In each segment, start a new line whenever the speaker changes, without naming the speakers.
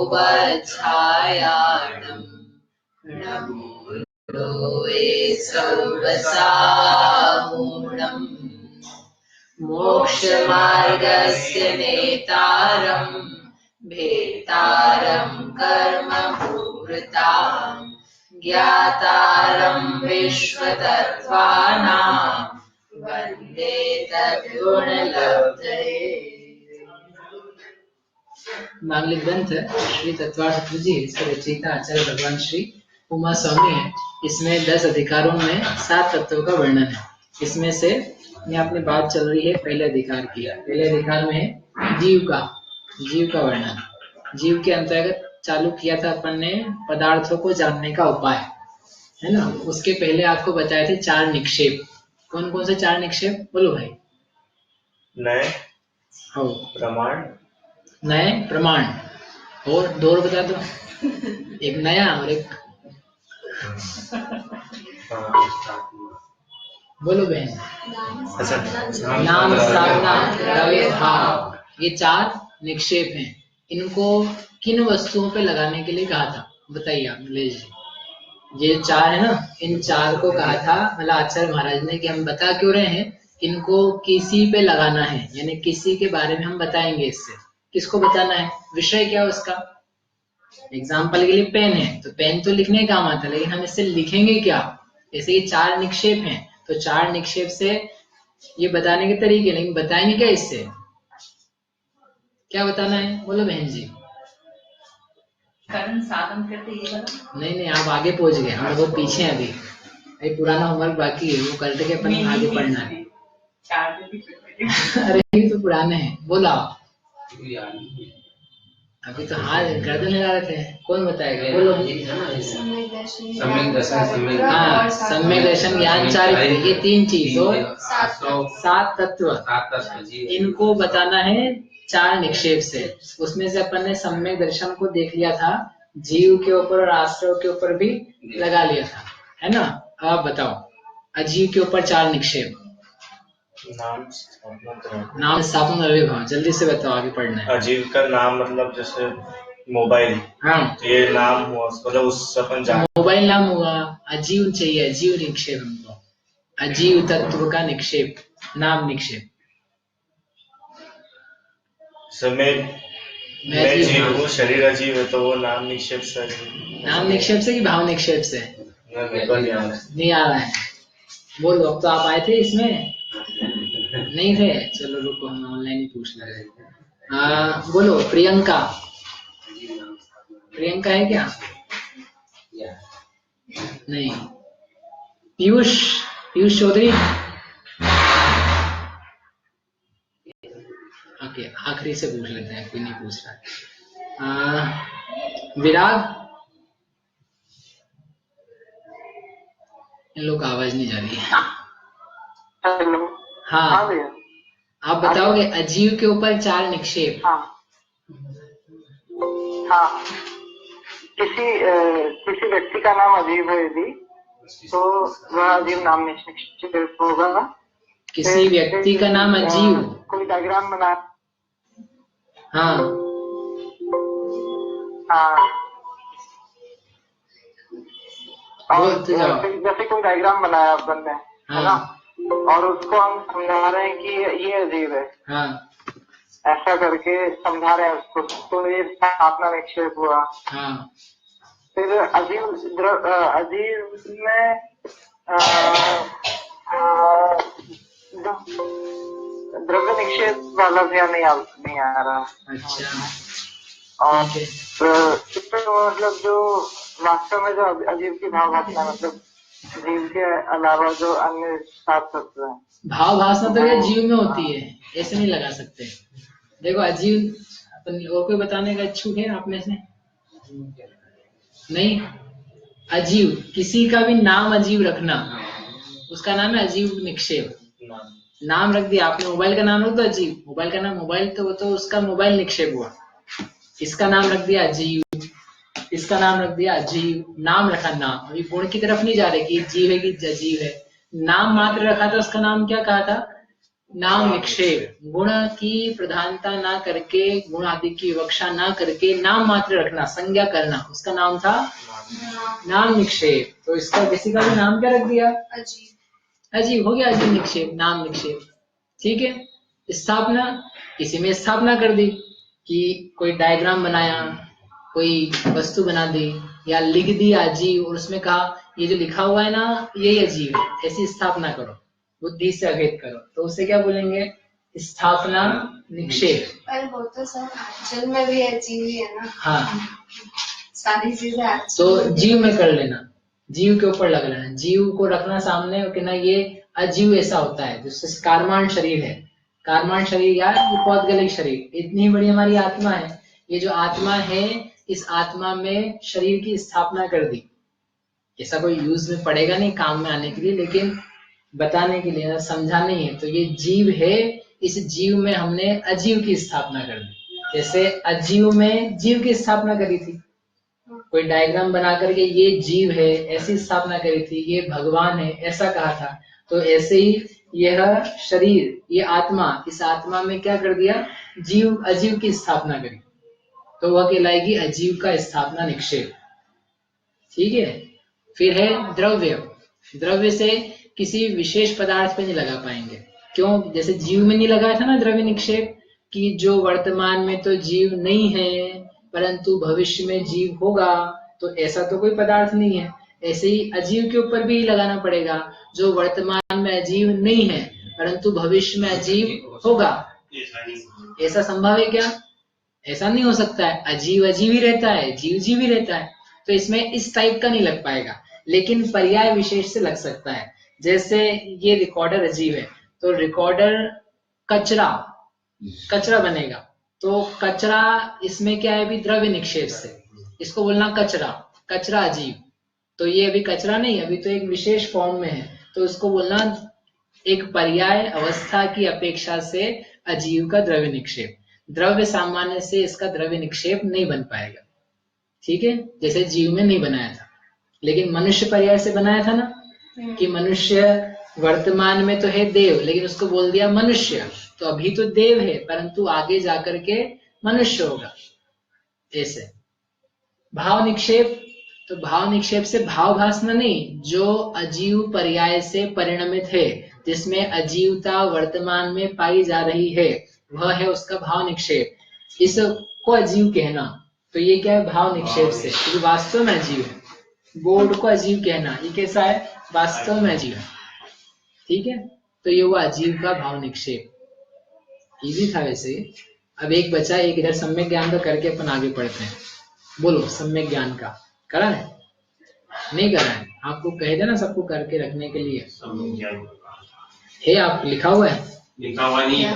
तमोबच्छायाणम् प्रणमूलो सर्वसामूढम् मोक्षमार्गस्य नेतारम् भेतारम् कर्मभूरताम् ज्ञातारम् विश्वतत्त्वानाम् वन्दे तद्गुणलब्धये। मांगलिक ग्रंथ श्री तत्वार्थ जी इसके रचयिता आचार्य भगवान श्री उमा स्वामी है। इसमें 10 अधिकारों में 7 तत्वों का वर्णन है। इसमें से यहाँ अपनी बात चल रही है पहले अधिकार की। पहले अधिकार में है जीव का वर्णन। जीव के अंतर्गत चालू किया था अपन ने पदार्थों को जानने का उपाय, है ना। उसके पहले आपको बताए थे 4 निक्षेप। कौन कौन से 4 निक्षेप बोलो भाई?
नए प्रमाण
और 2 और बता दो। एक नया और एक बोलो बहन। नाम साधना द्रव्य भाव, ये 4 निक्षेप हैं। इनको किन वस्तुओं पे लगाने के लिए कहा था बताइए आप नलेश जी। ये 4 है ना, इन 4 को कहा था मतलब आचार्य महाराज ने कि हम बता क्यों रहे हैं, इनको किसी पे लगाना है, यानी किसी के बारे में हम बताएंगे। इससे किसको बताना है, विषय क्या है उसका। एग्जाम्पल के लिए पेन है तो पेन तो लिखने काम आता है, लेकिन हम इससे लिखेंगे क्या। ऐसे ही 4 निक्षेप हैं, तो 4 निक्षेप से ये बताने के तरीके, लेकिन बताएंगे क्या इससे, क्या बताना है बोलो बहन जी।
कर्म साधन करते ये
नहीं आप आगे पहुंच गए, हम लोग पीछे हैं अभी पुराना होमवर्क बाकी है, वो करके के अपन आगे पढ़ना है। अरे ये तो पुराने हैं, बोला अभी तो हाथ गर्दन लगा रहे थे। कौन बताएगा बोलो। सम्यक दर्शन ज्ञान चारित्र्य, ये 3 चीज और 7 तत्व, इनको बताना है 4 निक्षेप से। उसमें से अपन ने सम्यक दर्शन को देख लिया था, जीव के ऊपर और आश्रव के ऊपर भी लगा लिया था, है ना। आप बताओ अजीव के ऊपर 4 निक्षेप। नाम स्थापना द्रव्य भाव, जल्दी से बताओ, आगे पढ़ना है।
अजीव का नाम मतलब जैसे मोबाइल,
हाँ
ये नाम हुआ मतलब उससे अपन जान।
मोबाइल नाम हुआ, अजीव चाहिए, अजीव निक्षेप हमको, अजीव तत्व का निक्षेप, नाम निक्षेप।
समय मैं जीव हूँ, शरीर अजीव है, तो वो नाम निक्षेप से।
नाम निक्षेप से कि भाव निक्षेप से? नहीं आ रहा है, बोलो। अब तो आप आए थे इसमें, नहीं थे, चलो रुको हम ऑनलाइन ही पूछ रहे। बोलो प्रियंका है क्या? नहीं। पीयूष चौधरी, ओके आखिरी से पूछ लेते हैं, कोई नहीं पूछ रहा। विराग, इन लोग आवाज नहीं जा रही है।
हेलो।
हाँ भैया, आप बताओगे अजीव के ऊपर 4 निक्षेप।
हाँ किसी व्यक्ति का नाम अजीव है यदि, तो वह अजीव नाम निक्षेप होगा।
किसी व्यक्ति का नाम अजीव,
कोई डायग्राम बना।
हाँ
जैसे कोई डायग्राम बनाया अपन ने, है ना, और उसको हम समझा रहे हैं कि ये अजीब है, ऐसा करके समझा रहे हैं उसको, तो ये स्थापना निक्षेप हुआ। फिर अजीब में द्रव्य निक्षेप वाला भी नहीं आ रहा।
अच्छा।
और मतलब जो वास्तव में जो अजीब की भाव भाषा, मतलब जीव के अलावा जो अन्य 7 तत्व हैं। भाव भाषा
तो ये जीव में होती है, ऐसे नहीं लगा सकते। देखो अजीव, अपन और कोई बताने का इच्छुक है आप में से? नहीं। अजीव, किसी का भी नाम अजीव रखना, उसका नाम है अजीव निक्षेप। नाम रख दिया आपने, मोबाइल का नाम रख दो अजीव, मोबाइल का नाम मोबाइल, तो वो उसका मोबाइल निक्षेप हुआ। इसका नाम रख दिया अजीव, इसका नाम रख दिया अजीव, नाम रखा नाम। अभी गुण की तरफ नहीं जा रहे कि जीव है कि अजीव है, नाम मात्र रखा था, उसका नाम क्या कहा था? नाम निक्षेप, गुण की प्रधानता ना करके, गुण आदि की विवक्षा ना करके नाम मात्र रखना, संज्ञा करना, उसका नाम था नाम निक्षेप। तो इसका किसी का भी नाम क्या रख दिया? अजीब हो गया, अजीब निक्षेप, नाम निक्षेप। ठीक है। स्थापना, किसी में स्थापना कर दी कि कोई डायग्राम बनाया, कोई वस्तु बना दी या लिख दिया अजीब, और उसमें कहा ये जो लिखा हुआ है ना ये अजीब है, ऐसी स्थापना करो, बुद्धि से अभेद करो, तो उसे क्या बोलेंगे? स्थापना निक्षेप।
पर वो तो सब एक्चुअल में भी अजीब ही है ना।
हाँ,
सारी चीजें
तो जीव में कर लेना, जीव के ऊपर लग लेना, जीव को रखना सामने और कहना ये अजीव ऐसा होता है, जिससे कारमान शरीर है, कारमान शरीर या पौद्गलिक शरीर, इतनी बड़ी हमारी आत्मा है, ये जो आत्मा है इस आत्मा में शरीर की स्थापना कर दी। ऐसा कोई यूज में पड़ेगा नहीं काम में आने के लिए, लेकिन बताने के लिए, समझाने ही है। तो ये जीव है, इस जीव में हमने अजीव की स्थापना कर दी, जैसे अजीव में जीव की स्थापना करी थी, कोई डायग्राम बना करके ये जीव है ऐसी स्थापना करी थी, ये भगवान है ऐसा कहा था। तो ऐसे ही यह शरीर, ये आत्मा, इस आत्मा में क्या कर दिया? जीव अजीव की स्थापना करी, तो वह कहलाएगी अजीव का स्थापना निक्षेप। ठीक है। फिर है द्रव्य। द्रव्य से किसी विशेष पदार्थ पे नहीं लगा पाएंगे। क्यों? जैसे जीव में नहीं लगाया था ना द्रव्य निक्षेप, कि जो वर्तमान में तो जीव नहीं है परंतु भविष्य में जीव होगा, तो ऐसा तो कोई पदार्थ नहीं है। ऐसे ही अजीव के ऊपर भी लगाना पड़ेगा, जो वर्तमान में अजीव नहीं है परंतु भविष्य में अजीव होगा। ऐसा संभव है क्या? ऐसा नहीं हो सकता है। अजीव अजीव ही रहता है, जीव जीव ही रहता है। तो इसमें इस टाइप का नहीं लग पाएगा, लेकिन पर्याय विशेष से लग सकता है। जैसे ये रिकॉर्डर अजीब है, तो रिकॉर्डर कचरा बनेगा, तो कचरा इसमें क्या है? अभी द्रव्य निक्षेप से इसको बोलना कचरा अजीब। तो ये अभी कचरा नहीं, अभी तो एक विशेष फॉर्म में है, तो उसको बोलना एक पर्याय अवस्था की अपेक्षा से अजीव का द्रव्य निक्षेप। द्रव्य सामान्य से इसका द्रव्य निक्षेप नहीं बन पाएगा। ठीक है। जैसे जीव में नहीं बनाया था, लेकिन मनुष्य पर्याय से बनाया था ना, कि मनुष्य वर्तमान में तो है देव, लेकिन उसको बोल दिया मनुष्य, तो अभी तो देव है परंतु आगे जाकर के मनुष्य होगा। ऐसे भाव निक्षेप, तो भाव निक्षेप से भाव भासना नहीं, जो अजीव पर्याय से परिणमित है, जिसमें अजीवता वर्तमान में पाई जा रही है, वह है उसका भाव निक्षेप। इसको अजीव कहना, तो ये क्या है? भाव निक्षेप से, क्योंकि वास्तव में अजीव है। बोर्ड को अजीव कहना, ये कैसा है? वास्तव में अजीव है। ठीक है। तो ये हुआ अजीव का भाव निक्षेप। इजी था वैसे। अब एक बचा, एक इधर सम्यक ज्ञान का करके अपन आगे पढ़ते हैं। बोलो, सम्यक ज्ञान का करा है? नहीं करा है? आपको कह देना सबको करके रखने के लिए। है आप लिखा हुआ है?
लिखा हुआ नहीं है।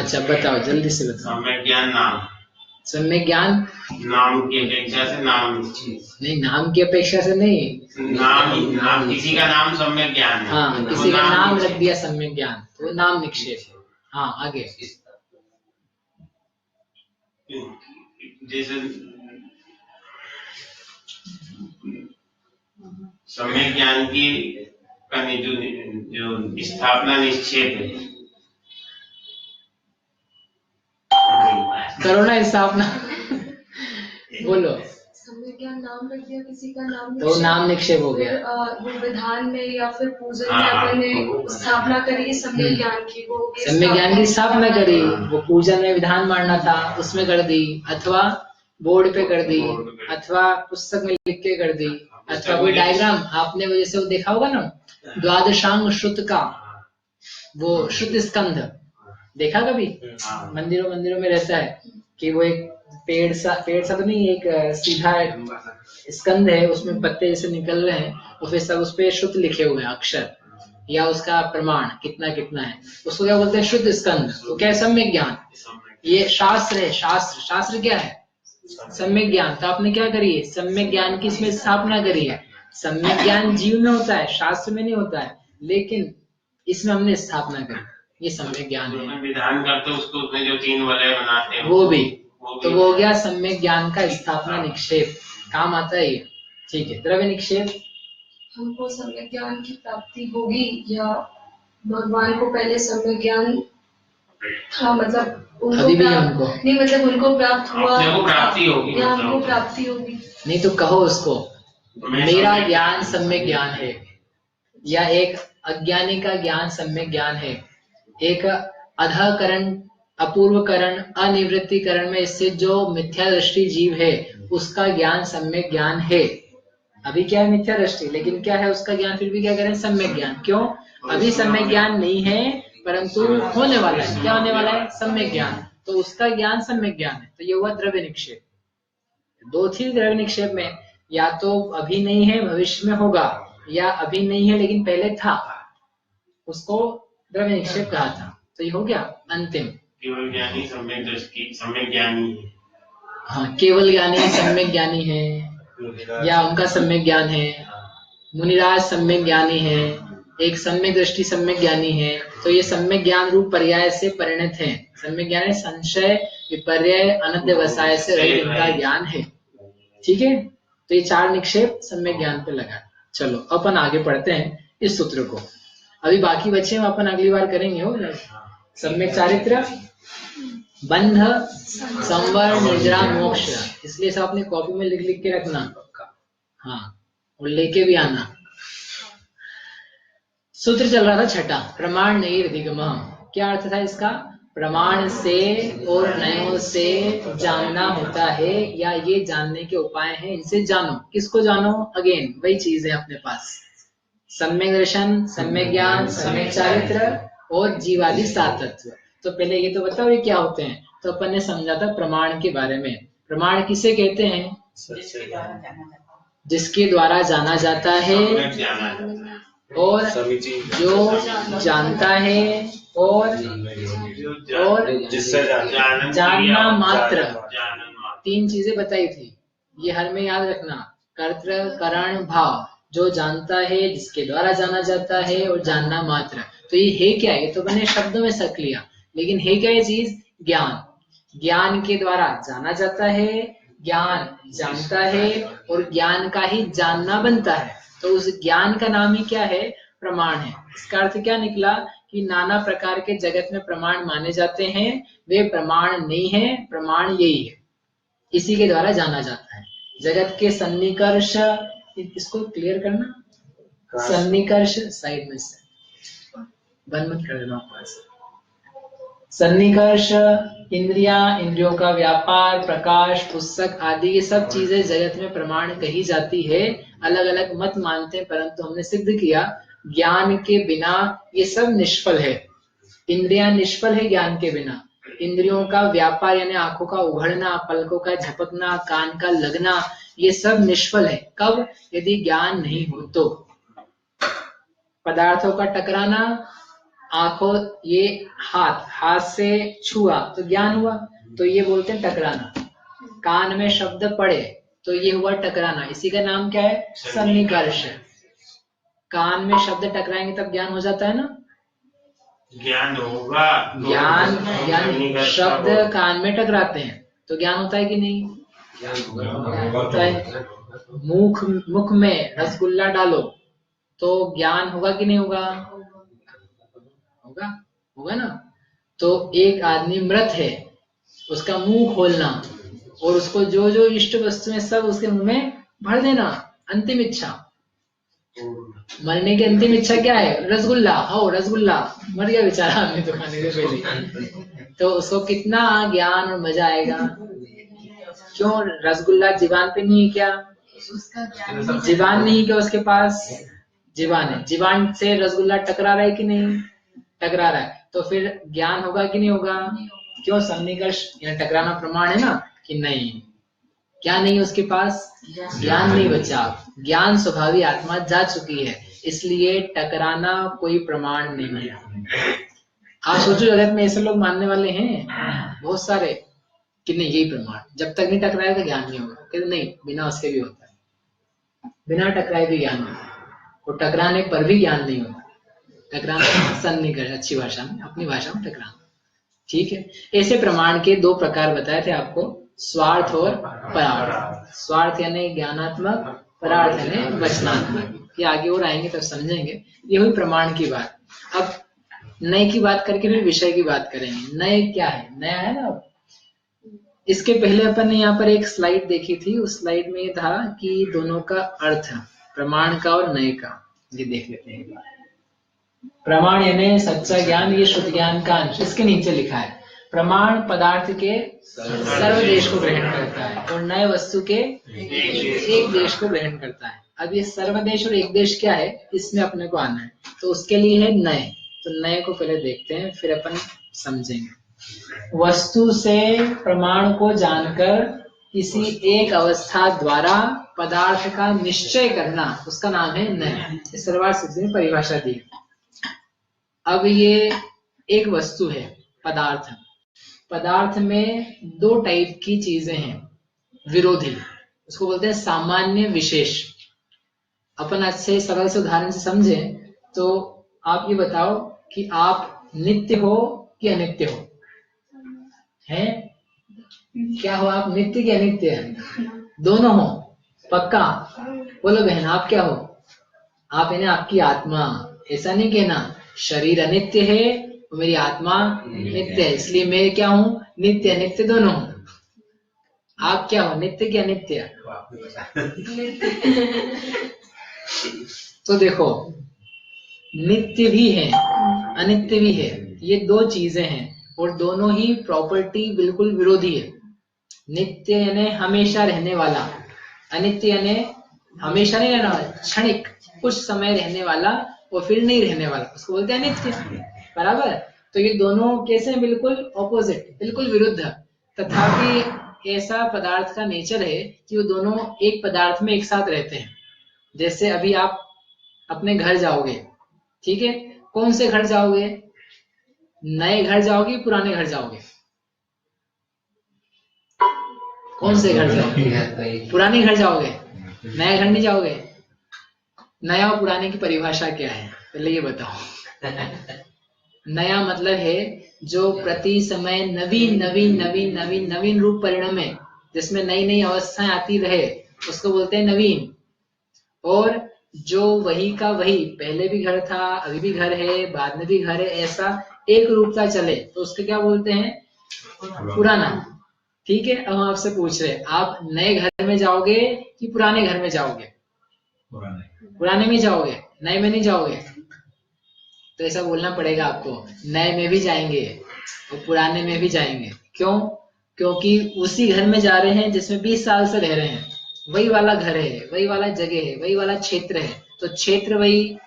अच्छा बताओ, जल्दी से बताओ।
सम्यक ज्ञान नाम,
सम्यक ज्ञान
नाम की अपेक्षा से नाम
नहीं, नाम की अपेक्षा से नहीं,
नाम किसी का नाम सम्यक ज्ञान है।
हाँ, किसी का नाम रख दिया सम्यक ज्ञान, तो नाम निक्षेप। हाँ आगे।
जैसे सम्यक ज्ञान की जो स्थापना निक्षेप है,
करो ना स्थापना। बोलो।
सम्यक ज्ञान नाम रख दिया किसी का, नाम
तो नाम निक्षेप हो गया।
वो विधान में या फिर पूजन में अपने स्थापना करी सम्यक ज्ञान की, वो
सम्यक ज्ञान की स्थापना करी, वो पूजन में विधान मारना था उसमें कर दी, अथवा बोर्ड पे कर दी, अथवा पुस्तक में लिख के कर दी, अथवा कोई डायग्राम आपने वजह से वो देखा होगा ना, द्वादशांग श्रुत का वो श्रुत स्कंध देखा कभी? मंदिरों में रहता है कि वो एक पेड़ सा तो नहीं, एक सीधा स्कंद है, उसमें पत्ते जैसे निकल रहे हैं, और फिर सब उस पे श्रुत लिखे हुए हैं, अक्षर या उसका प्रमाण कितना कितना है, उसको क्या बोलते हैं? श्रुत स्कंद। तो क्या है? सम्यक ज्ञान। ये शास्त्र है। शास्त्र क्या है? सम्यक ज्ञान। तो आपने क्या करी है? सम्यक ज्ञान की इसमें स्थापना करी है। सम्यक ज्ञान जीव में होता है, शास्त्र में नहीं होता है, लेकिन इसमें हमने स्थापना करी, ये सम्यक ज्ञान है।
विधान करते उसको उसमें जो 3 वलय बनाते हैं
वो भी तो वो हो गया सम्यक ज्ञान का स्थापना निक्षेप, काम आता है ये। ठीक है। द्रव्य निक्षेप,
हमको सम्यक ज्ञान की प्राप्ति होगी या भगवान को पहले सम्यक ज्ञान हाँ मतलब उनको
अभी भी है
प्राप्त-
उनको
नहीं मतलब उनको प्राप्त हुआ
अपने को प्राप्ति होगी,
या
मतलब।
उनको प्राप्ति होगी।
नहीं तो कहो उसको मेरा
सम्यक
ज्ञान सम्यक ज्ञान है, या एक अज्ञानी का ज्ञान सम्यक ज्ञान है, एक अधःकरण अपूर्वकरण अनिवृत्तिकरण में इससे जो मिथ्या दृष्टि जीव है उसका ज्ञान सम्यक ज्ञान है। अभी क्या है मिथ्या दृष्टि, लेकिन क्या है उसका ज्ञान फिर भी क्या करें सम्यक ज्ञान। क्यों? अभी सम्यक ज्ञान नहीं है परंतु होने वाला है। क्या होने वाला है? सम्यक ज्ञान। तो उसका ज्ञान सम्यक ज्ञान है। तो ये हुआ द्रव्य निक्षेप। दो थी द्रव्य निक्षेप में, या तो अभी नहीं है भविष्य में होगा, या अभी नहीं है लेकिन पहले था, उसको द्रव्य निक्षेप कहा था। तो ये हो गया अंतिम।
केवल ज्ञानी सम्यक दृष्टि सम्यक ज्ञानी है।
हाँ, केवल ज्ञानी सम्यक ज्ञानी है या उनका सम्यक ज्ञान है। मुनिराज सम्यक ज्ञानी है, एक सम्यक दृष्टि सम्यक ज्ञानी है। तो ये सम्यक ज्ञान रूप पर्याय से परिणत है। सम्यक ज्ञान है संशय विपर्य अनध्यवसाय से रहित इनका ज्ञान है। ठीक है, तो ये चार निक्षेप सम्यक ज्ञान पे लगा। चलो अपन आगे पढ़ते हैं इस सूत्र को। अभी बाकी बच्चे हम अपन अगली बार करेंगे। हो सम्यक चारित्र, बंध, संवर, निर्जरा, मोक्ष। इसलिए सब अपनी कॉपी में लिख लिख के रखना। हाँ, और लेके भी आना। सूत्र चल रहा था छठा, प्रमाण नहीं अधिगम। क्या अर्थ था इसका? प्रमाण से और नयों से जानना होता है, या ये जानने के उपाय हैं, इनसे जानो। किसको जानो? अगेन वही चीज है अपने पास, सम्यक दर्शन, सम्यक ज्ञान, सम्यक चारित्र और जीवादि सात तत्व। तो पहले ये तो बताओ ये क्या होते हैं। तो अपन ने समझा था प्रमाण के बारे में। प्रमाण किसे कहते हैं? जिसके द्वारा जाना जाता है और जो जानता है और
जिससे
जानना मात्र। तीन चीजें बताई थी, ये हर में याद रखना। कर्तृ, करण, भाव। जो जानता है, जिसके द्वारा जाना जाता है और जानना मात्र। तो ये है क्या? ये तो मैंने शब्दों में सक लिया, लेकिन है क्या ये चीज? ज्ञान। ज्ञान के द्वारा जाना जाता है, ज्ञान जानता है और ज्ञान का ही जानना बनता है। तो उस ज्ञान का नाम ही क्या है? प्रमाण है। इसका अर्थ क्या निकला कि नाना प्रकार के जगत में प्रमाण माने जाते हैं, वे प्रमाण नहीं है, प्रमाण यही है, इसी के द्वारा जाना जाता है। जगत के सन्निकर्ष, इसको क्लियर करना, सन्निकर्ष साइड में से बंद मत कर देना। सन्निकर्ष, इंद्रियां, इंद्रियों का व्यापार, प्रकाश, पुस्तक आदि ये सब चीजें जगत में प्रमाण कही जाती है। अलग अलग मत मानते हैं, परंतु हमने सिद्ध किया ज्ञान के बिना ये सब निष्फल है। इंद्रियां निष्फल है ज्ञान के बिना। इंद्रियों का व्यापार यानी आंखों का उघड़ना, पलकों का झपकना, कान का लगना, ये सब निष्फल है। कब? यदि ज्ञान नहीं हो तो। पदार्थों का टकराना, आंखों, ये हाथ से छुआ तो ज्ञान हुआ, तो ये बोलते हैं टकराना। कान में शब्द पड़े तो ये हुआ टकराना, इसी का नाम क्या है? सन्निकर्ष। कान में शब्द टकराएंगे तब ज्ञान हो जाता है ना?
ज्ञान होगा।
ज्ञान शब्द कान में टकराते हैं तो ज्ञान होता है कि नहीं? होता है। मुख में रसगुल्ला डालो तो ज्ञान होगा कि नहीं होगा? होगा ना। तो एक आदमी मृत है, उसका मुंह खोलना और उसको जो जो इष्ट वस्तु है सब उसके मुंह में भर देना, अंतिम इच्छा। मरने की अंतिम इच्छा क्या है? रसगुल्ला। हो रसगुल्ला, मर गया बेचारा आदमी तो खाने से पहले। तो उसको कितना ज्ञान और मजा आएगा। क्यों? रसगुल्ला जीवान पे नहीं है क्या? जीवान नहीं है क्या उसके पास? जीवान है। जीवान से रसगुल्ला टकरा रहा है कि नहीं? टकरा रहा है। तो फिर ज्ञान होगा कि नहीं होगा? क्यों? सन्निकर्ष यानी टकराना प्रमाण है ना कि नहीं। क्या नहीं है उसके पास? ज्ञान नहीं बचा। ज्ञान स्वभावी आत्मा जा चुकी है, इसलिए टकराना कोई प्रमाण नहीं है। आप सोचो जगत में ऐसे लोग मानने वाले हैं बहुत सारे कि नहीं यही प्रमाण, जब तक नहीं टकराएगा ज्ञान नहीं होगा। कहते नहीं, बिना उसके भी होता है, बिना टकराए भी ज्ञान होता है, और टकराने पर भी ज्ञान नहीं होता। टकराना सन्निकर्ष, अच्छी भाषा में, अपनी भाषा में टकराना। ठीक है, ऐसे प्रमाण के दो प्रकार बताए थे आपको, स्वार्थ और परार्थ। स्वार्थ यानी ज्ञानात्मक, परार्थ यानी वचनात्मक। ये आगे और आएंगे तब समझेंगे। ये हुई प्रमाण की बात। अब नए की बात करके फिर विषय की बात करेंगे। नए क्या है, नया है ना। इसके पहले अपन ने यहाँ पर एक स्लाइड देखी थी, उस स्लाइड में ये था कि दोनों का अर्थ, प्रमाण का और नए का, ये देख लेते हैं। प्रमाण यानी सच्चा ज्ञान, ये शुद्ध ज्ञान का अंश। इसके नीचे लिखा है प्रमाण पदार्थ के सर्वदेश को ग्रहण करता है और नए वस्तु के एक देश को ग्रहण करता है। अब ये सर्वदेश और एक देश क्या है, इसमें अपने को आना है, तो उसके लिए है नए। तो नए को पहले देखते हैं, फिर अपन समझेंगे। वस्तु से प्रमाण को जानकर किसी एक अवस्था द्वारा पदार्थ का निश्चय करना, उसका नाम है नय। इस सर्वार सिद्धि में परिभाषा दी। अब ये एक वस्तु है, पदार्थ। पदार्थ में दो टाइप की चीजें हैं, विरोधी, उसको बोलते हैं सामान्य विशेष। अपन अच्छे सरल से उदाहरण से समझे तो आप ये बताओ कि आप नित्य हो कि अनित्य हो? हैं? क्या हो आप, नित्य कि अनित्य? दोनों हो, पक्का? बोलो बहन, आप क्या हो? आप है ना आपकी आत्मा। ऐसा नहीं कहना शरीर अनित्य है और मेरी आत्मा नित्य है, इसलिए मैं क्या हूँ, नित्य अनित्य दोनों हूँ। आप क्या हो, नित्य कि अनित्य? तो देखो, नित्य भी है अनित्य भी है, ये दो चीजें हैं और दोनों ही प्रॉपर्टी बिल्कुल विरोधी है। नित्य यानी हमेशा रहने वाला, अनित्य यानी हमेशा नहीं रहने वाला, क्षणिक कुछ समय रहने वाला और फिर नहीं रहने वाला, उसको बोलते हैं नित्य। बराबर? तो ये दोनों कैसे हैं, बिल्कुल ऑपोजिट, बिल्कुल विरुद्ध। तथापि ऐसा पदार्थ का नेचर है कि वो दोनों एक पदार्थ में एक साथ रहते हैं। जैसे अभी आप अपने घर जाओगे, ठीक है, कौन से घर जाओगे? नए घर जाओगे, पुराने घर जाओगे? कौन से घर जाओगे? पुराने घर जाओगे, नए घर नहीं जाओगे। नया और पुराने की परिभाषा क्या है, पहले ये बताओ। नया मतलब है जो प्रति समय नवीन नवीन नवीन नवीन नवीन रूप परिणमे, जिसमें नई नई अवस्थाएं आती रहे, उसको बोलते हैं नवीन। और जो वही का वही, पहले भी घर था, अभी भी घर है, बाद में भी घर है, ऐसा एक रूपता चले, तो उसको क्या बोलते हैं, पुराना। ठीक है, अब हम आपसे पूछ रहे हैं, आप नए घर में जाओगे कि पुराने घर में जाओगे? पुराने में जाओगे, नए में नहीं जाओगे। तो ऐसा बोलना पड़ेगा आपको, नए में भी जाएंगे और पुराने में भी जाएंगे। क्यों? क्योंकि उसी घर में जा रहे हैं जिसमें 20 साल से रह रहे हैं, वही वाला घर है, वही वाला जगह है, वही वाला क्षेत्र है। तो क्षेत्र वही,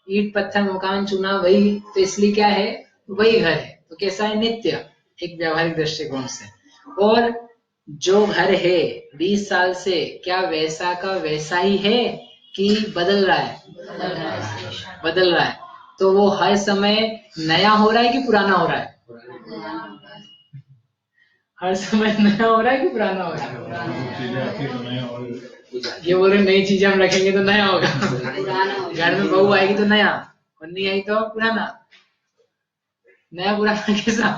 ईंट पत्थर मकान चूना वही, तो इसलिए क्या है, वही घर है। तो कैसा है, नित्य, एक व्यावहारिक दृष्टिकोण से। और जो घर है 20 साल से, क्या वैसा का वैसा ही है कि बदल रहा है? बदल रहा है। तो वो हर समय नया हो रहा है कि पुराना हो रहा है? हर समय नया हो रहा है कि पुराना हो रहा है? ये बोल रहे नई चीजें हम रखेंगे तो नया होगा। घर में बहू आएगी तो नया, और नहीं आई तो पुराना। नया पुराना कैसा?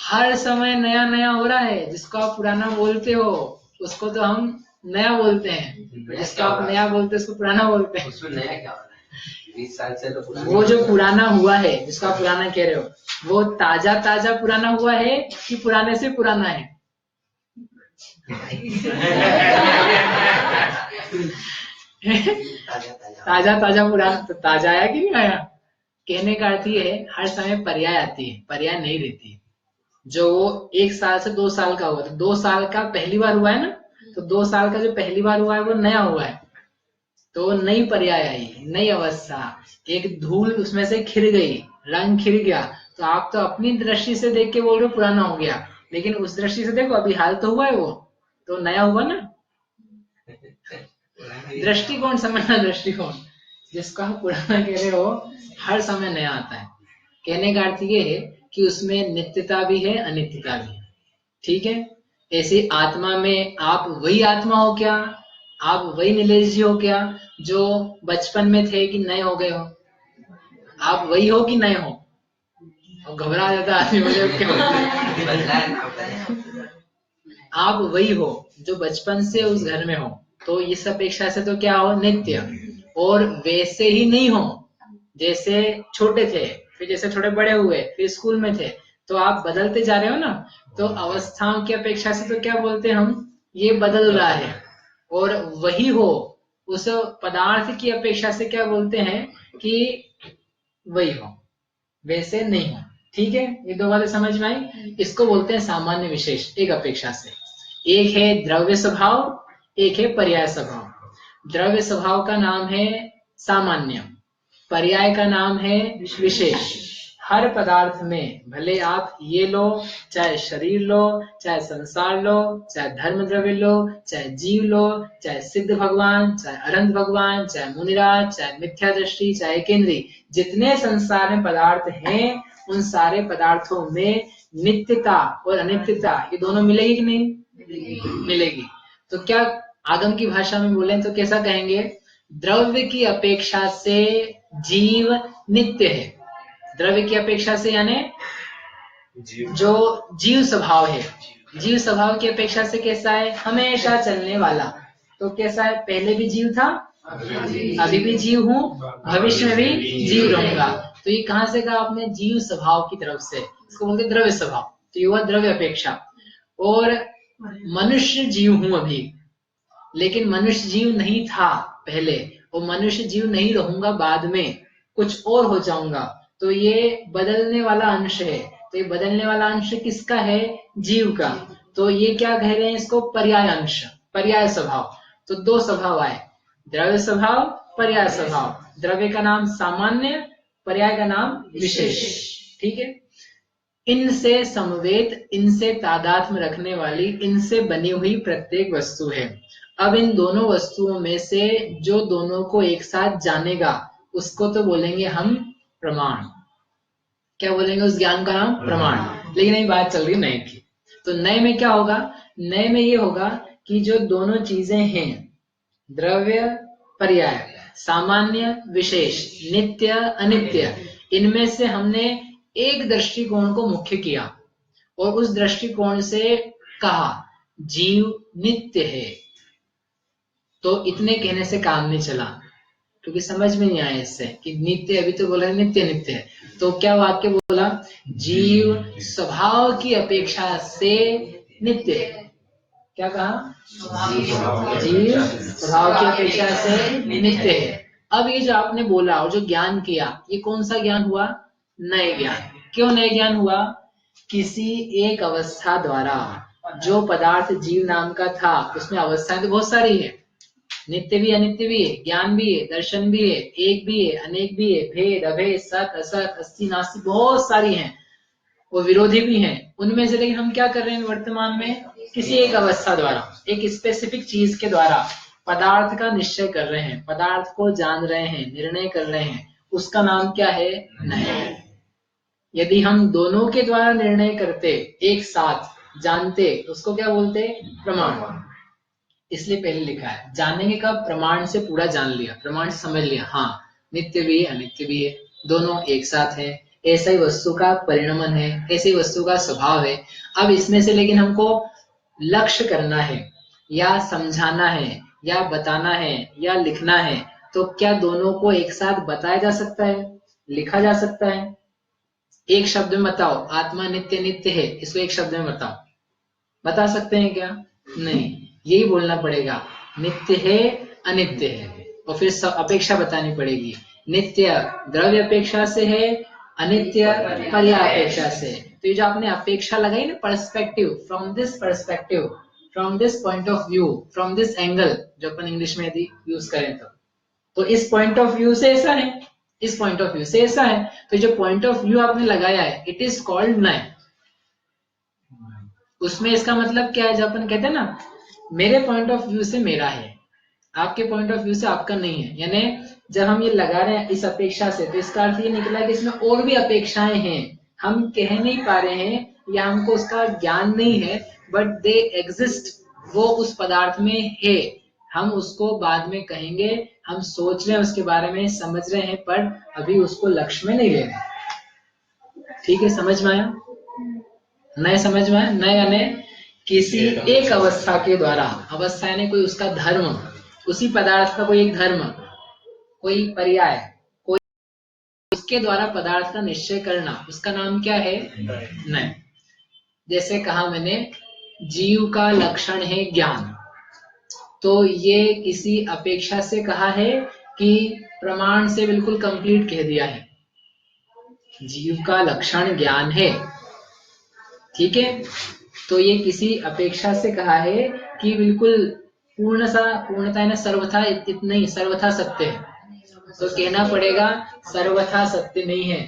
हर समय नया नया हो रहा है। जिसको आप पुराना बोलते हो उसको तो हम नया बोलते हैं, जिसको आप नया बोलते हैं उसको पुराना बोलते हैं। उसमें नया क्या हो रहा है? 20 साल से तो पुराना। वो जो पुराना हुआ है, जिसको आप पुराना कह रहे हो, वो ताजा ताजा पुराना हुआ है कि पुराने से पुराना है? ताजा ताजा पुराना, तो ताजा आया कि नहीं आया? कहने का अर्थ ये है, हर समय पर्याय आती है, पर्याय नहीं रहती है। जो 1 साल से 2 साल का हुआ, तो 2 साल का पहली बार हुआ है ना, तो 2 साल का जो पहली बार हुआ है वो नया हुआ है। तो नई पर्याय आई, नई अवस्था, एक धूल उसमें से खिर गई, रंग खिर गया, तो आप तो अपनी दृष्टि से देख के बोल रहे हो पुराना हो गया, लेकिन उस दृष्टि से देखो अभी हाल तो हुआ है, वो तो नया हुआ ना। दृष्टिकोण समझना, दृष्टिकोण। जिसको आप पुराना कह रहे हो हर समय नया आता है। कहने का अर्थ ये है कि उसमें नित्यता भी है, अनित्यता भी है। ठीक है, ऐसे आत्मा में आप वही आत्मा हो क्या? आप वही नीलेश जी हो क्या जो बचपन में थे कि नए हो गए हो? आप वही हो कि नए हो? और घबरा जाता आदमी, मुझे आप वही हो जो बचपन से उस घर में हो, तो इस अपेक्षा से तो क्या हो, नित्य। और वैसे ही नहीं हो जैसे छोटे थे, फिर जैसे थोड़े बड़े हुए, फिर स्कूल में थे, तो आप बदलते जा रहे हो ना, तो अवस्थाओं की अपेक्षा से तो क्या बोलते हैं हम, ये बदल रहा है। और वही हो उस पदार्थ की अपेक्षा से क्या बोलते हैं कि वही हो, वैसे नहीं हो। ठीक है, ये दो बातें समझ में आई। इसको बोलते हैं सामान्य विशेष, एक अपेक्षा से। एक है द्रव्य स्वभाव, एक है पर्याय स्वभाव। द्रव्य स्वभाव का नाम है सामान्य, पर्याय का नाम है विशेष। हर पदार्थ में, भले आप ये लो, चाहे शरीर लो, चाहे संसार लो, चाहे धर्म द्रव्य लो, चाहे जीव लो, चाहे सिद्ध भगवान, चाहे अनंत भगवान, चाहे मुनिराज, चाहे मिथ्या दृष्टि, चाहे केंद्रीय, जितने संसार में पदार्थ हैं, उन सारे पदार्थों में नित्यता और अनित्यता ये दोनों मिलेगी कि नहीं? मिलेगी। तो क्या आगम की भाषा में बोलें तो कैसा कहेंगे? द्रव्य की अपेक्षा से जीव नित्य है। द्रव्य की अपेक्षा से यानी जो जीव स्वभाव है, जीव स्वभाव की अपेक्षा से कैसा है? हमेशा चलने वाला। तो कैसा है? पहले भी जीव था, अभी भी जीव हूँ, भविष्य में भी जीव रहूंगा। तो ये कहाँ से कहा आपने? जीव स्वभाव की तरफ से। इसको बोलते द्रव्य स्वभाव। तो ये हुआ द्रव्य अपेक्षा। और मनुष्य जीव हूं अभी, लेकिन मनुष्य जीव नहीं था पहले, और मनुष्य जीव नहीं रहूंगा बाद में, कुछ और हो जाऊंगा। तो ये बदलने वाला अंश है। तो ये बदलने वाला अंश किसका है? जीव का। तो ये क्या कह रहे हैं इसको? पर्याय अंश, पर्याय स्वभाव। तो दो स्वभाव आए, द्रव्य स्वभाव, पर्याय स्वभाव। द्रव्य का नाम सामान्य, पर्याय का नाम विशेष। ठीक है। इनसे समवेत, इनसे तादात्म्य रखने वाली, इनसे बनी हुई प्रत्येक वस्तु है। अब इन दोनों वस्तुओं में से जो दोनों को एक साथ जानेगा, उसको तो बोलेंगे हम प्रमाण। क्या बोलेंगे? उस ज्ञान का नाम प्रमाण। लेकिन ये बात चल रही नए की। तो नए में क्या होगा? नए में ये होगा कि जो दोनों चीजें हैं, द्रव्य पर्याय, सामान्य विशेष, नित्य अनित्य, इनमें से हमने एक दृष्टिकोण को मुख्य किया और उस दृष्टिकोण से कहा जीव नित्य है। तो इतने कहने से काम नहीं चला, क्योंकि समझ में नहीं आया इससे कि नित्य, अभी तो बोला नित्य नित्य है। तो क्या वाक्य बोला? जीव स्वभाव की अपेक्षा से नित्य है। क्या कहा? जीव स्वभाव की अपेक्षा से नित्य है। अब ये जो आपने बोला और जो ज्ञान किया, ये कौन सा ज्ञान हुआ? नए ज्ञान। क्यों नए ज्ञान हुआ? किसी एक अवस्था द्वारा जो पदार्थ जीव नाम का था, उसमें अवस्थाएं तो बहुत सारी है, नित्य भी अनित्य भी है, ज्ञान भी है, दर्शन भी है, एक भी है, अनेक भी है, भेद अभेद, सत असत, अस्ति नास्ति, बहुत सारी हैं, वो विरोधी भी हैं। उनमें से लेकिन हम क्या कर रहे हैं वर्तमान में? किसी एक अवस्था द्वारा, एक स्पेसिफिक चीज के द्वारा पदार्थ का निश्चय कर रहे हैं, पदार्थ को जान रहे हैं, निर्णय कर रहे हैं। उसका नाम क्या है? नए। यदि हम दोनों के द्वारा निर्णय करते, एक साथ जानते, उसको क्या बोलते? प्रमाण। इसलिए पहले लिखा है। जानेंगे कब? प्रमाण से पूरा जान लिया, प्रमाण से समझ लिया, हाँ नित्य भी है अनित्य भी है, दोनों एक साथ है। ऐसा ही वस्तु का परिणमन है, ऐसे ही वस्तु का स्वभाव है। अब इसमें से लेकिन हमको लक्ष्य करना है, या समझाना है, या बताना है, या लिखना है। तो क्या दोनों को एक साथ बताया जा सकता है, लिखा जा सकता है? एक शब्द में बताओ, आत्मा नित्य नित्य है, इसको एक शब्द में बताओ, बता सकते हैं क्या? नहीं, यही बोलना पड़ेगा नित्य है अनित्य है, और फिर अपेक्षा बतानी पड़ेगी। नित्य द्रव्य अपेक्षा से है, अनित्य पर्याय अपेक्षा से। तो ये जो आपने अपेक्षा लगाई ना, perspective, from this perspective, from this point of view, from this angle, जो अपन इंग्लिश में यदि यूज करें तो इस पॉइंट ऑफ व्यू से ऐसा है, इस पॉइंट ऑफ व्यू से ऐसा है। तो जो पॉइंट ऑफ व्यू आपने लगाया है, इट इज कॉल्ड नए। उसमें इसका मतलब क्या है? जब अपन कहते हैं ना, मेरे पॉइंट ऑफ व्यू से मेरा है, आपके पॉइंट ऑफ व्यू से आपका नहीं है। यानी जब हम ये लगा रहे हैं इस अपेक्षा से, तो इसका अर्थ ये निकला कि इसमें और भी अपेक्षाएं हैं, हम कह नहीं पा रहे हैं, या हमको उसका ज्ञान नहीं है, बट दे एग्जिस्ट, वो उस पदार्थ में है। हम उसको बाद में कहेंगे, हम सोच रहे हैं उसके बारे में, समझ रहे हैं, पर अभी उसको लक्ष्य में नहीं ले रहे। ठीक है, समझ में आया? नए समझ में आया? नए यानी किसी एक अवस्था के द्वारा, अवस्था यानी कोई उसका धर्म, उसी पदार्थ का कोई एक धर्म, कोई पर्याय, उसके द्वारा पदार्थ का निश्चय करना, उसका नाम क्या है? नय। जैसे कहा मैंने, जीव का लक्षण है ज्ञान, तो ये किसी अपेक्षा से कहा है कि प्रमाण से बिल्कुल कंप्लीट कह दिया है? जीव का लक्षण ज्ञान है, ठीक है, तो ये किसी अपेक्षा से कहा है कि बिल्कुल पूर्णता न सर्वथा नहीं, सर्वथा सत्य है, तो कहना पड़ेगा सर्वथा सत्य नहीं है।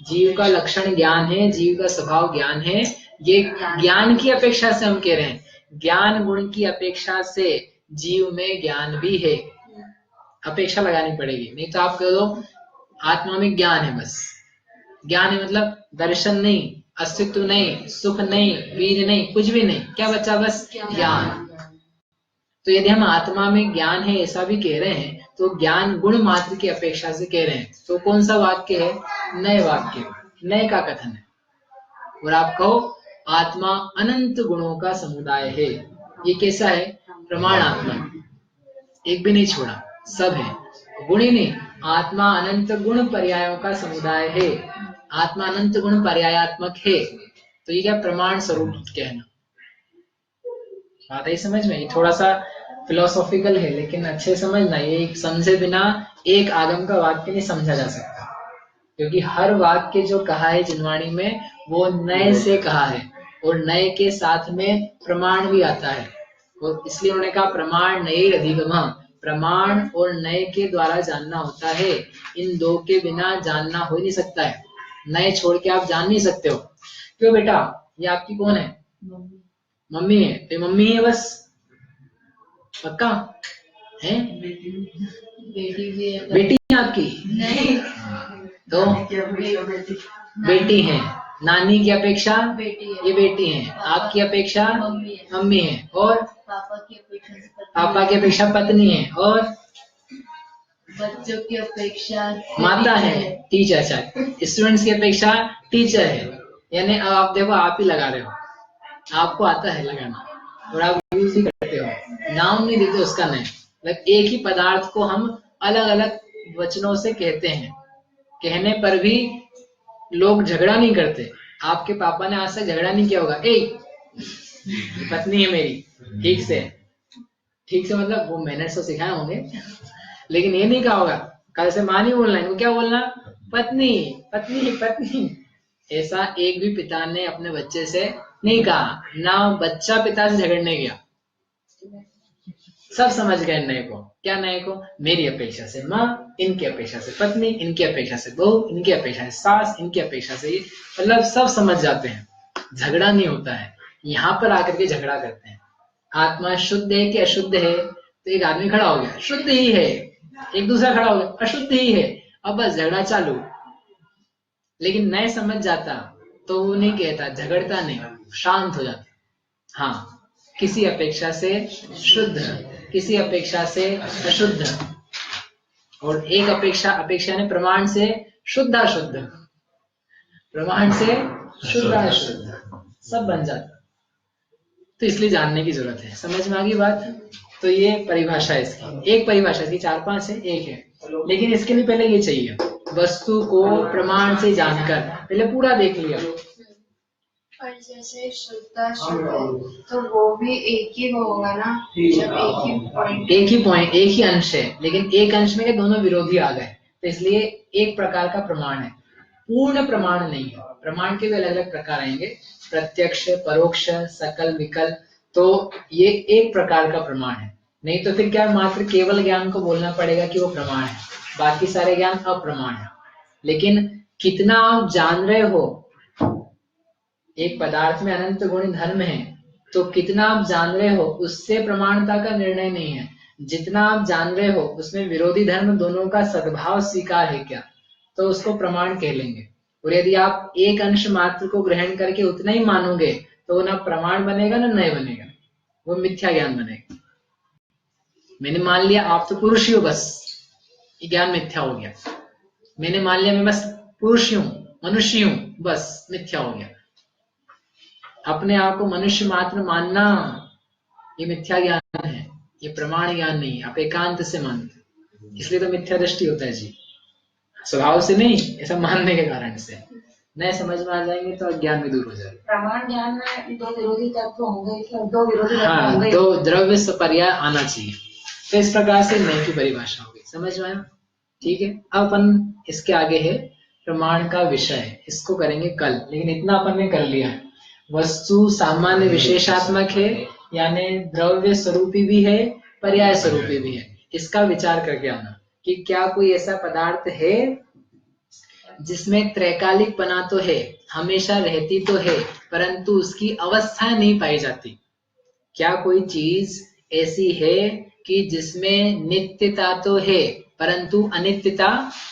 जीव का लक्षण ज्ञान है, जीव का स्वभाव ज्ञान है, ये ज्ञान की अपेक्षा से हम कह रहे हैं, ज्ञान गुण की अपेक्षा से जीव में ज्ञान भी है, अपेक्षा लगानी पड़ेगी, नहीं तो आप कह दो आत्मा में ज्ञान है, बस ज्ञान है मतलब दर्शन नहीं, अस्तित्व नहीं, सुख नहीं, वीर नहीं, कुछ भी नहीं, क्या बचा? बस ज्ञान। तो यदि हम आत्मा में ज्ञान है ऐसा भी कह रहे हैं, तो ज्ञान गुण मात्र की अपेक्षा से कह रहे हैं, तो कौन सा वाक्य है? नए वाक्य, नए का कथन है। और आप कहो आत्मा अनंत गुणों का समुदाय है, ये कैसा है? प्रमाणात्मा, एक भी नहीं छोड़ा, सब है, गुण ही नहीं, आत्मा अनंत गुण पर्यायों का समुदाय है, आत्मा अनंत गुण पर्यायात्मक है, तो ये क्या? प्रमाण स्वरूप कहना। बात आई समझ में? ये थोड़ा सा फिलोसॉफिकल है, लेकिन अच्छे समझना, ये समझे बिना एक आगम का वाक्य नहीं समझा जा सकता, क्योंकि हर वाक्य जो कहा है जिनवाणी में वो नए से कहा है, और नए के साथ में प्रमाण भी आता है, और इसलिए उन्होंने कहा प्रमाण नए अधिगम, प्रमाण और नए के द्वारा जानना होता है, इन दो के बिना जानना हो ही नहीं सकता है, नए छोड़ के आप जान नहीं सकते हो। क्यों बेटा, ये आपकी कौन है? मम्मी है, तो मम्मी है बस, पक्का है?
बेटी भी है।
बेटी है आपकी?
नहीं,
तो बेटी है, नानी की अपेक्षा
बेटी है,
ये बेटी है, आपकी अपेक्षा मम्मी है, और
पापा की अपेक्षा से
पापा की अपेक्षा पत्नी है, और
बच्चों की अपेक्षा
माता है, टीचर। अच्छा, स्टूडेंट्स की अपेक्षा टीचर है, यानी अब आप देखो, आप ही लगा रहे हो, आपको आता है लगाना और आप यूज ही करते हो, नाम नहीं देते उसका नहीं, मतलब एक ही पदार्थ को हम अलग अलग वचनों से कहते हैं, कहने पर भी लोग झगड़ा नहीं करते। आपके पापा ने आज तक झगड़ा नहीं किया होगा, ए पत्नी है मेरी, ठीक से मतलब वो मैनर्स तो सिखाए होंगे, लेकिन ये नहीं कहा होगा कल से मां नहीं बोलना, इनको क्या बोलना? पत्नी पत्नी पत्नी। ऐसा एक भी पिता ने अपने बच्चे से नहीं कहा, ना बच्चा पिता से झगड़ने गया, सब समझ गए नए को, क्या नए को? मेरी अपेक्षा से माँ, इनकी अपेक्षा से पत्नी, इनकी अपेक्षा से बहू, इनकी अपेक्षा से सास, इनकी अपेक्षा से ये, मतलब सब समझ जाते हैं, झगड़ा नहीं होता है। यहाँ पर आकर के झगड़ा करते हैं, आत्मा शुद्ध है कि अशुद्ध है, तो एक आदमी खड़ा हो गया शुद्ध ही है, एक दूसरा खड़ा हो गया अशुद्ध ही है, अब बस झगड़ा चालू। लेकिन नए समझ जाता तो वो नहीं कहता, झगड़ता नहीं, शांत हो जाता, हाँ किसी अपेक्षा से शुद्ध, किसी अपेक्षा से अशुद्ध, और एक अपेक्षा ने प्रमाण से शुद्ध अशुद्ध, प्रमाण से शुद्ध अशुद्ध, सब बन जाता। तो इसलिए जानने की जरूरत है, समझ में आ गई बात? तो ये परिभाषा है इसकी, एक परिभाषा इसकी 4-5 है, एक है, लेकिन इसके लिए पहले ये चाहिए, वस्तु को प्रमाण से जानकर पहले पूरा देख लिया।
और जैसे शुद्ध तो वो भी एक ही होगा ना, जब एक ही पॉइंट
एक ही अंश है, लेकिन एक अंश में दोनों विरोधी आ गए, तो इसलिए एक प्रकार का प्रमाण है, पूर्ण प्रमाण नहीं है। प्रमाण के भी अलग अलग प्रकार आएंगे, प्रत्यक्ष, परोक्ष, सकल, विकल, तो ये एक प्रकार का प्रमाण है, नहीं तो फिर क्या मात्र केवल ज्ञान को बोलना पड़ेगा कि वो प्रमाण है, बाकी सारे ज्ञान अप्रमाण है। लेकिन कितना आप जान रहे हो, एक पदार्थ में अनंत गुण धर्म है, तो कितना आप जान रहे हो उससे प्रमाणता का निर्णय नहीं है, जितना आप जान रहे हो उसमें विरोधी धर्म दोनों का सद्भाव स्वीकार है क्या, तो उसको प्रमाण कह लेंगे। और यदि आप एक अंश मात्र को ग्रहण करके उतना ही मानोगे तो वो ना प्रमाण बनेगा ना नए बनेगा, वो मिथ्या ज्ञान बनेगा। मैंने मान लिया आप तो पुरुष ही हो, बस ये ज्ञान मिथ्या हो गया। मैंने मान लिया मैं बस पुरुष हूं, मनुष्य हूं, बस मिथ्या हो गया। अपने आप को मनुष्य मात्र मानना ये मिथ्या ज्ञान है, ये प्रमाण ज्ञान नहीं, आप एकांत से मानते, इसलिए तो मिथ्या दृष्टि होता है जी। स्वभाव से नहीं, ऐसा मानने के कारण से। नए समझ में आ जाएंगे तो अज्ञान भी दूर हो जाएगा।
प्रमाण ज्ञान में दो विरोधी तत्व होंगे, दो विरोधी तत्व
हाँ,
होंगे।
दो द्रव्य सपर्याय आना चाहिए। तो इस प्रकार से नए की परिभाषा होगी। समझ में आया? ठीक है। अब अपन इसके आगे है प्रमाण का विषय, इसको करेंगे कल, लेकिन इतना अपन ने कर लिया है। वस्तु सामान्य विशेषात्मक है, यानी द्रव्य स्वरूपी भी है, पर्याय स्वरूपी भी है। इसका विचार करके आना कि क्या कोई ऐसा पदार्थ है जिसमें त्रैकालिकपना तो है, हमेशा रहती तो है, परंतु उसकी अवस्था नहीं पाई जाती। क्या कोई चीज ऐसी है कि जिसमें नित्यता तो है परंतु अनित्यता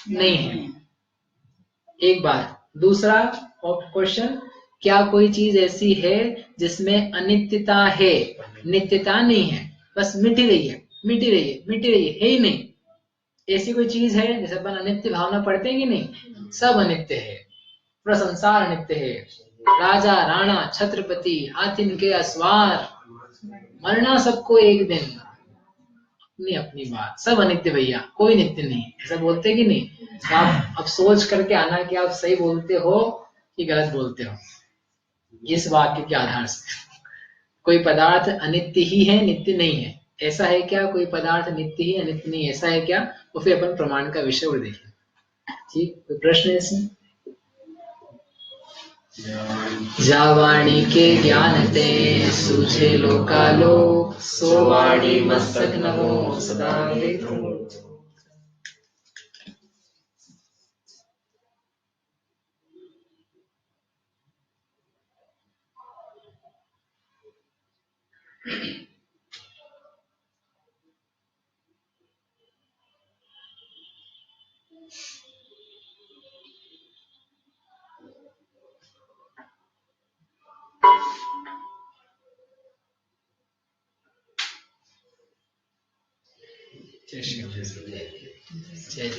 नहीं है? एक बार। दूसरा क्वेश्चन, क्या कोई चीज ऐसी है जिसमें अनित्यता है, नित्यता नहीं है, बस मिटी रही है, मिटी रही है, मिटी रही है ही नहीं? ऐसी कोई चीज है? जैसे अपन अनित्य भावना पढ़ते हैं कि नहीं, सब अनित्य है, पूरा संसार अनित्य है। राजा राणा छत्रपति हाथिन के अस्वार, मरना सबको एक दिन, अपनी अपनी बात, सब अनित्य भैया, कोई नित्य नहीं। ऐसा बोलते कि नहीं? तो आप अब सोच करके आना कि आप सही बोलते हो कि गलत बोलते हो, इस वाक्य के आधार से। कोई पदार्थ अनित्य ही है, नित्य नहीं है, ऐसा है क्या? कोई पदार्थ नित्य ही अनित्य नहीं, ऐसा है क्या? तो फिर अपन प्रमाण का विषय और देखें। ठीक, कोई प्रश्न है इसमें? जावाणी के ज्ञान ते सूझे लोकालोक, सोवाणी मस्तक नमो सदा देखो। जय श्री कृष्ण। जय